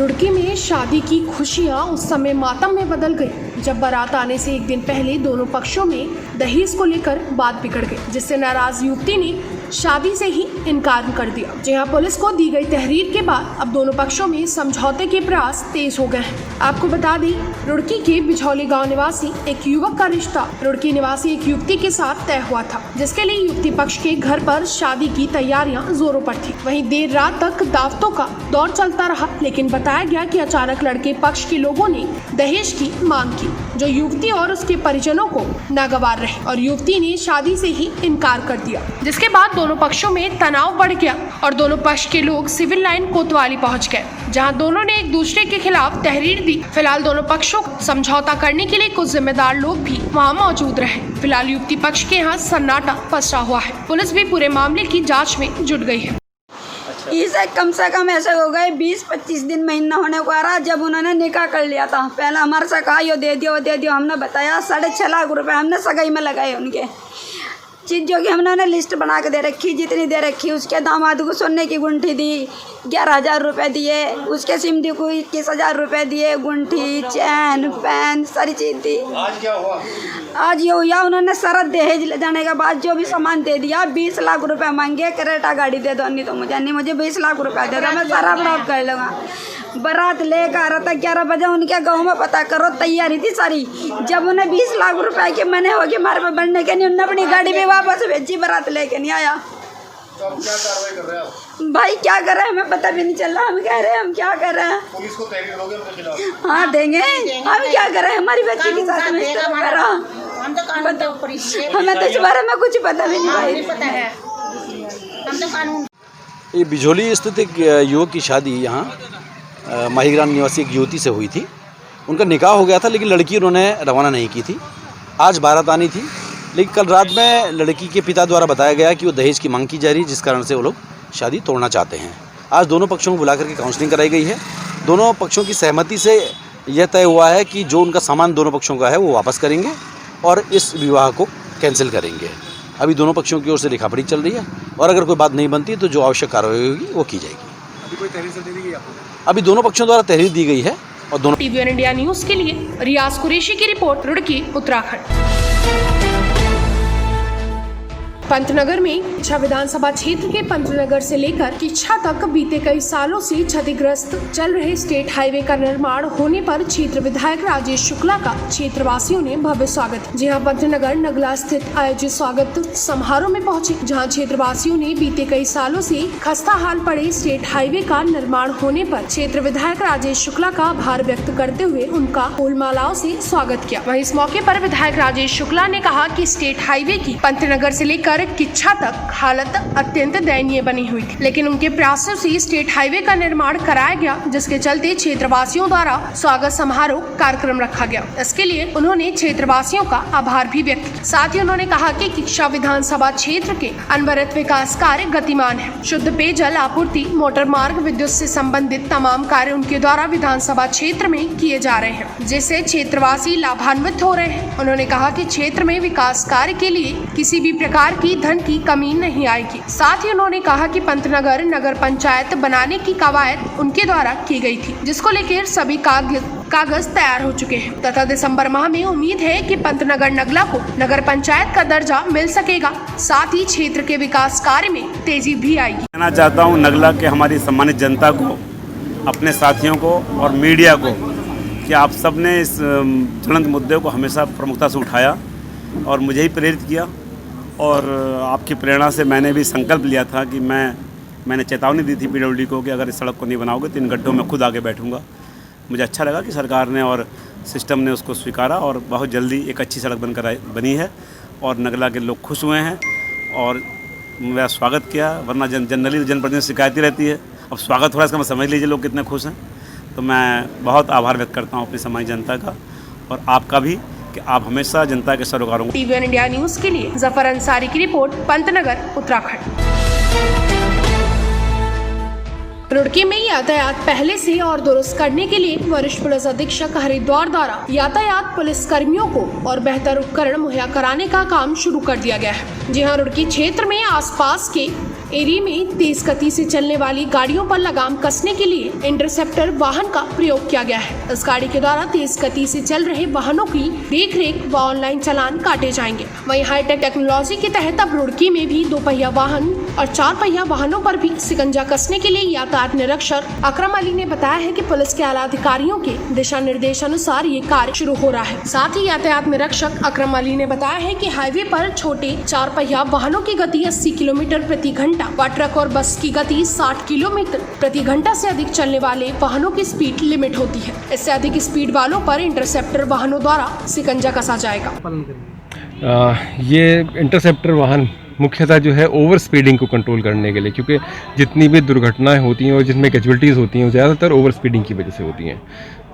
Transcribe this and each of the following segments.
रुड़की में शादी की खुशियां उस समय मातम में बदल गई जब बारात आने से एक दिन पहले दोनों पक्षों में दहेज को लेकर बात बिगड़ गई, जिससे नाराज युवती ने शादी से ही इनकार कर दिया। जहां पुलिस को दी गई तहरीर के बाद अब दोनों पक्षों में समझौते के प्रयास तेज हो गए हैं। आपको बता दें, रुड़की के बिझौली गांव निवासी एक युवक का रिश्ता रुड़की निवासी एक युवती के साथ तय हुआ था, जिसके लिए युवती पक्ष के घर पर शादी की तैयारियां जोरों पर थी। वहीं देर रात तक दावतों का दौर चलता रहा, लेकिन बताया गया कि अचानक लड़के पक्ष के लोगों ने दहेज की मांग की, जो युवती और उसके परिजनों को नागवार रहे और युवती ने शादी से ही इनकार कर दिया, जिसके बाद दोनों पक्षों में तनाव बढ़ गया और दोनों पक्ष के लोग सिविल लाइन कोतवाली पहुंच गए, जहां दोनों ने एक दूसरे के खिलाफ तहरीर दी। फिलहाल दोनों पक्षों को समझौता करने के लिए कुछ जिम्मेदार लोग भी वहां मौजूद रहे। फिलहाल युवती पक्ष के यहाँ सन्नाटा पसरा हुआ है। पुलिस भी पूरे मामले की जाँच में जुट गई है। इसे कम से कम ऐसे हो गए 20-25 दिन महीना होने को आ रहा जब उन्होंने निकाह कर लिया था। पहले हमारे से कहा यो दे दियो वो दे दियो, हमने बताया 6.5 लाख रुपए हमने सगाई में लगाए उनके चीज़, जो कि हमने लिस्ट बना के दे रखी, जितनी दे रखी। उसके दामाद को सोने की गुंठी दी, 11,000 रुपये दिए। उसके सिमधी को 21,000 रुपये दिए, गुंठी, चैन, पैन, सारी चीज़ दी। आज क्या हुआ? आज ये हुआ, उन्होंने शरत दहेज ले जाने के बाद जो भी सामान दे दिया। 20 लाख रुपये मांगे, क्रेटा गाड़ी दे दो, नहीं तो मुझे 20 लाख रुपये दे दो, मैं सारा बराबर कर लूँगा। बारात लेकर आ रहा था 11 बजे, उनके गाँव में पता करो तैयारी थी सारी। जब उन्हें 20 लाख रुपए के मने हो गए मारे पे बढ़ने के नहीं, उन्होंने अपनी गाड़ी में वापस भेजी, बारात लेके नहीं आया। तो अब क्या कार्रवाई कर रहे हैं आप? भाई क्या कर रहे हैं हमें पता भी नहीं चल रहा। हम कह रहे हैं हम क्या कर रहे हैं। पुलिस को तहरीर दोगे उनके खिलाफ? हाँ देंगे। हम क्या कर रहे हैं, हमारी बच्ची के साथ में इस तरह कर रहा। हमें तो इस बारे में कुछ पता भी नहीं भाई। ये बिझौली स्थित एक युवक की शादी यहाँ माहीग्राम निवासी एक युवती से हुई थी। उनका निकाह हो गया था, लेकिन लड़की उन्होंने रवाना नहीं की थी। आज बारात आनी थी, लेकिन कल रात में लड़की के पिता द्वारा बताया गया कि वो दहेज की मांग की जा रही है, जिस कारण से वो लोग शादी तोड़ना चाहते हैं। आज दोनों पक्षों को बुला करके काउंसलिंग कराई गई है। दोनों पक्षों की सहमति से यह तय हुआ है कि जो उनका सामान दोनों पक्षों का है वो वापस करेंगे और इस विवाह को कैंसिल करेंगे। अभी दोनों पक्षों की ओर से लिखापढ़ी चल रही है और अगर कोई बात नहीं बनती तो जो आवश्यक कार्रवाई होगी वो की जाएगी। अभी कोई तहरीर से दे दी गई आपको? अभी दोनों पक्षों द्वारा तहरीर दी गई है और दोनों टीवी इंडिया न्यूज के लिए रियाज कुरैशी की रिपोर्ट, रुड़की, उत्तराखंड। पंतनगर में किच्छा विधानसभा क्षेत्र के पंतनगर से लेकर किच्छा तक बीते कई सालों से क्षतिग्रस्त चल रहे स्टेट हाईवे का निर्माण होने पर क्षेत्र विधायक राजेश शुक्ला का क्षेत्रवासियों ने भव्य स्वागत। जहां पंतनगर नगला स्थित आयोजित स्वागत समारोह में पहुंचे, जहां क्षेत्रवासियों ने बीते कई सालों से खस्ता हाल पड़े स्टेट हाईवे का निर्माण होने पर क्षेत्र विधायक राजेश शुक्ला का आभार व्यक्त करते हुए उनका फूल मालाओं से स्वागत किया। वहीं इस मौके पर विधायक राजेश शुक्ला ने कहा कि स्टेट हाईवे की पंतनगर से लेकर किच्छा तक हालत अत्यंत दयनीय बनी हुई थी, लेकिन उनके प्रयासों से स्टेट हाईवे का निर्माण कराया गया, जिसके चलते क्षेत्रवासियों द्वारा स्वागत समारोह कार्यक्रम रखा गया। इसके लिए उन्होंने क्षेत्रवासियों का आभार भी व्यक्त किया। साथ ही उन्होंने कहा कि किच्छा विधानसभा क्षेत्र के अनवरत विकास कार्य गतिमान है। शुद्ध पेयजल आपूर्ति, मोटर मार्ग, विद्युत से संबंधित तमाम कार्य उनके द्वारा विधानसभा क्षेत्र में किए जा रहे हैं, जिससे क्षेत्रवासी लाभान्वित हो रहे हैं। उन्होंने कहा कि क्षेत्र में विकास कार्य के लिए किसी भी प्रकार की धन की कमी नहीं आएगी। साथ ही उन्होंने कहा कि पंतनगर नगर पंचायत बनाने की कवायद उनके द्वारा की गई थी, जिसको लेकर सभी कागज तैयार हो चुके हैं तथा दिसंबर माह में उम्मीद है कि पंतनगर नगला को नगर पंचायत का दर्जा मिल सकेगा। साथ ही क्षेत्र के विकास कार्य में तेजी भी आएगी। कहना चाहता हूँ नगला के हमारी सम्मानित जनता को, अपने साथियों को और मीडिया को कि आप सब ने इस ज्वलंत मुद्दे को हमेशा प्रमुखता से उठाया और मुझे ही प्रेरित किया। और आपकी प्रेरणा से मैंने भी संकल्प लिया था कि मैंने चेतावनी दी थी PWD को कि अगर इस सड़क को नहीं बनाओगे तो इन गड्ढों में खुद आगे बैठूंगा। मुझे अच्छा लगा कि सरकार ने और सिस्टम ने उसको स्वीकारा और बहुत जल्दी एक अच्छी सड़क बनी है और नगला के लोग खुश हुए हैं और मेरा स्वागत किया। वरना जनरली जनप्रतिनिधि शिकायती रहती है, अब स्वागत हो रहा है, इसका मैं समझ लीजिए लोग कितने खुश हैं। तो मैं बहुत आभार व्यक्त करता हूँ अपनी समाज जनता का और आपका भी कि आप हमेशा जनता के सरोकारों। टीवी इंडिया न्यूज के लिए जफर अंसारी की रिपोर्ट, पंतनगर, उत्तराखंड। रुड़की में यातायात पहले से और दुरुस्त करने के लिए वरिष्ठ पुलिस अधीक्षक हरिद्वार द्वारा यातायात पुलिस कर्मियों को और बेहतर उपकरण मुहैया कराने का काम शुरू कर दिया गया है। जी हां, रुड़की क्षेत्र में आसपास के एरिया में तेज गति से चलने वाली गाड़ियों पर लगाम कसने के लिए इंटरसेप्टर वाहन का प्रयोग किया गया है। इस गाड़ी के द्वारा तेज गति से चल रहे वाहनों की देख-रेख व ऑनलाइन चालान काटे जाएंगे। वहीं हाईटेक टेक्नोलॉजी के तहत अब रुड़की में भी 2 पहिया वाहन और 4 पहिया वाहनों पर भी शिकंजा कसने के लिए यातायात निरीक्षक अकरम अली ने बताया है कि पुलिस के आला अधिकारियों के दिशा निर्देश अनुसार ये कार्य शुरू हो रहा है। साथ ही यातायात निरीक्षक अकरम अली ने बताया है कि हाईवे पर छोटे 4 पहिया वाहनों की गति 80 किलोमीटर प्रति घंटा व ट्रक और बस की गति 60 किलोमीटर प्रति घंटा से अधिक चलने वाले वाहनों की स्पीड लिमिट होती है। इससे अधिक स्पीड वालों पर इंटरसेप्टर वाहनों द्वारा शिकंजा कसा जाएगा। ये इंटरसेप्टर वाहन मुख्यतः जो है ओवर स्पीडिंग को कंट्रोल करने के लिए, क्योंकि जितनी भी दुर्घटनाएं होती हैं और जिसमें कैजुअल्टीज़ होती हैं वो ज़्यादातर ओवर स्पीडिंग की वजह से होती हैं,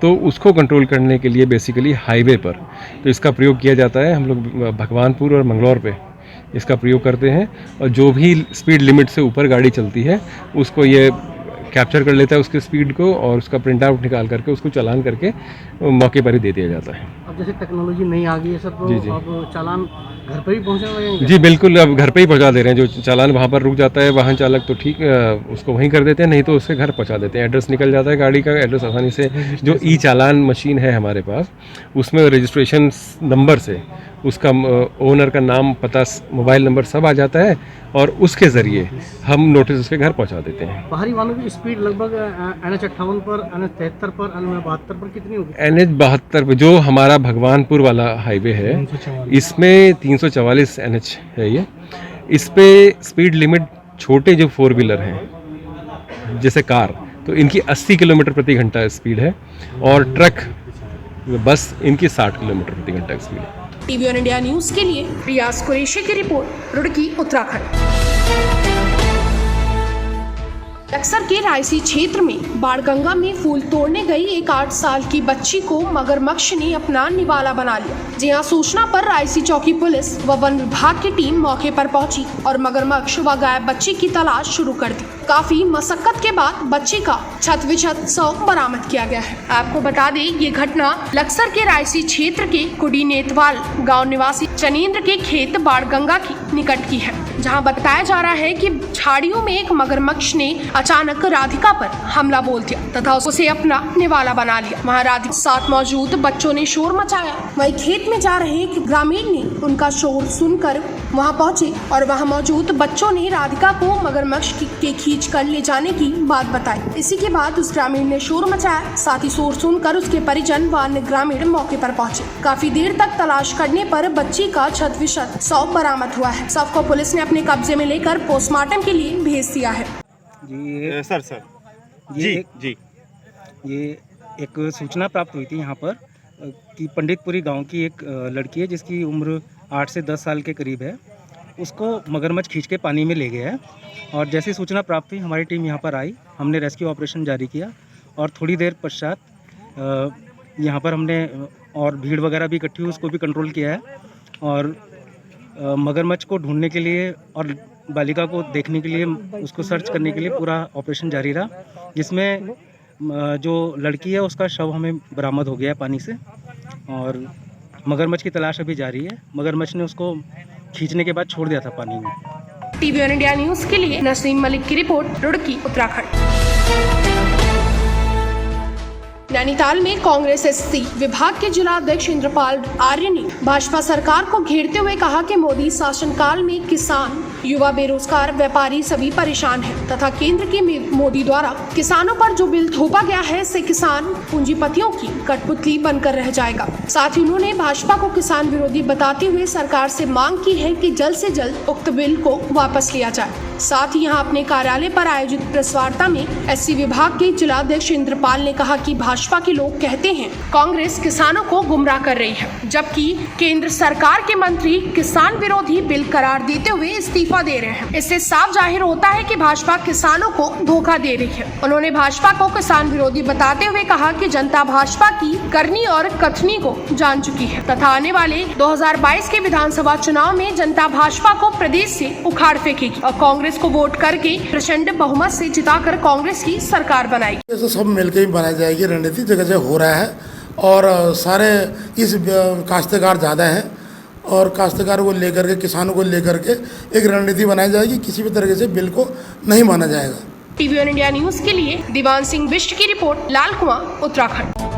तो उसको कंट्रोल करने के लिए बेसिकली हाईवे पर तो इसका प्रयोग किया जाता है। हम लोग भगवानपुर और मंगलौर पे इसका प्रयोग करते हैं और जो भी स्पीड लिमिट से ऊपर गाड़ी चलती है उसको ये कैप्चर कर लेता है उसकी स्पीड को और उसका प्रिंट आउट निकाल करके उसको चालान करके मौके पर ही दे दिया जाता है। अब जैसे टेक्नोलॉजी नहीं आ गई है सर, तो जी। अब चालान घर पर ही पहुँचा लगेंगे? जी बिल्कुल, अब घर पे ही पहुंचा दे रहे हैं। जो चालान वहाँ पर रुक जाता है वाहन चालक तो ठीक उसको वहीं कर देते हैं, नहीं तो उसके घर पहुंचा देते हैं। एड्रेस निकल जाता है गाड़ी का, एड्रेस आसानी से जो ई चालान मशीन है हमारे पास उसमें रजिस्ट्रेशन नंबर से उसका ओनर का नाम, पता, मोबाइल नंबर सब आ जाता है और उसके ज़रिए हम नोटिस उसके घर पहुंचा देते हैं। बाहरी वाहनों की स्पीड लगभग NH58 पर, NH73 पर, NH72 पर कितनी होगी? NH72 पे जो हमारा भगवानपुर वाला हाईवे है इसमें 344 NH है ये। इस पे स्पीड लिमिट छोटे जो 4 व्हीलर हैं जैसे कार, तो इनकी 80 किलोमीटर प्रति घंटा स्पीड है और ट्रक, बस इनकी 60 किलोमीटर प्रति घंटा स्पीड है। टीवी ऑन इंडिया न्यूज के लिए रियाज कुरैशी की रिपोर्ट, रुड़की, उत्तराखंड। लक्सर के रायसी क्षेत्र में बाणगंगा में फूल तोड़ने गई एक 8 साल की बच्ची को मगरमच्छ ने अपना निवाला बना लिया। जी हां, सूचना पर रायसी चौकी पुलिस व वन विभाग की टीम मौके पर पहुंची और मगरमच्छ व गायब बच्ची की तलाश शुरू कर दी। काफी मशक्कत के बाद बच्ची का छत शव बरामद किया गया है। आपको बता दें, ये घटना लक्सर के रायसी क्षेत्र के कुडी नेतवाल गाँव निवासी चनेन्द्र के खेत बाणगंगा की निकट की है, जहाँ बताया जा रहा है कि झाड़ियों में एक मगरमच्छ ने अचानक राधिका पर हमला बोल दिया तथा उसे अपना निवाला बना लिया। वहाँ राधिका साथ मौजूद बच्चों ने शोर मचाया। वहीं खेत में जा रहे एक ग्रामीण ने उनका शोर सुनकर वहाँ पहुंचे और वहाँ मौजूद बच्चों ने राधिका को मगरमच्छ के खींच कर ले जाने की बात बताई। इसी के बाद उस ग्रामीण ने शोर मचाया। साथ ही शोर सुनकर उसके परिजन व अन्य ग्रामीण मौके पर पहुंचे। काफी देर तक तलाश करने पर बच्ची का छत शव बरामद हुआ है। शव को पुलिस ने अपने कब्जे में लेकर पोस्टमार्टम के लिए भेज दिया है। ये एक सूचना प्राप्त हुई थी यहाँ पर कि पंडितपुरी गांव की एक लड़की है जिसकी उम्र 8 से 10 साल के करीब है। उसको मगरमच्छ खींच के पानी में ले गया है और जैसी सूचना प्राप्त हुई हमारी टीम यहाँ पर आई। हमने रेस्क्यू ऑपरेशन जारी किया और थोड़ी देर पश्चात यहाँ पर हमने और भीड़ वगैरह भी इकट्ठी हुई, उसको भी कंट्रोल किया है और मगरमच्छ को ढूंढने के लिए और बालिका को देखने के लिए, उसको सर्च करने के लिए पूरा ऑपरेशन जारी रहा, जिसमें जो लड़की है उसका शव हमें बरामद हो गया है पानी से और मगरमच्छ की तलाश अभी जारी है। मगरमच्छ ने उसको खींचने के बाद छोड़ दिया था पानी में। टीवी ऑन इंडिया न्यूज के लिए नसीम मलिक की रिपोर्ट, रुड़की, उत्तराखंड। नैनीताल में कांग्रेस एससी विभाग के जिला अध्यक्ष इंद्रपाल आर्य ने भाजपा सरकार को घेरते हुए कहा कि मोदी शासनकाल में किसान, युवा, बेरोजगार, व्यापारी सभी परेशान हैं तथा केंद्र की मोदी द्वारा किसानों पर जो बिल थोपा गया है इससे किसान पूंजीपतियों की कठपुतली बनकर रह जाएगा। साथ ही उन्होंने भाजपा को किसान विरोधी बताते हुए सरकार से मांग की है कि जल्द से जल्द उक्त बिल को वापस लिया जाए। साथ ही यहां अपने कार्यालय पर आयोजित प्रेस वार्ता में एससी विभाग के जिलाध्यक्ष इंद्रपाल ने कहा कि भाजपा के लोग कहते हैं कांग्रेस किसानों को गुमराह कर रही है, जबकि केंद्र सरकार के मंत्री किसान विरोधी बिल करार देते हुए इस्तीफा दे रहे हैं। इससे साफ जाहिर होता है कि भाजपा किसानों को धोखा दे रही है। उन्होंने भाजपा को किसान विरोधी बताते हुए कहा कि जनता भाजपा की करनी और कथनी को जान चुकी है तथा आने वाले 2022 के विधानसभा चुनाव में जनता भाजपा को प्रदेश से उखाड़ फेंकेगी और कांग्रेस को वोट करके प्रचंड बहुमत से जिताकर कांग्रेस की सरकार बनाएगी। तो सब मिलकर ही बनाई जाएगी। रणनीति जगह जगह हो रहा है और सारे इस काश्तकार ज़्यादा हैं और काश्तकार को लेकर के, किसानों को लेकर के एक रणनीति बनाई जाएगी। किसी भी तरीके से बिल को नहीं माना जाएगा। टीवी वन इंडिया न्यूज के लिए दीवान सिंह बिष्ट की रिपोर्ट, लाल कुआं, उत्तराखंड।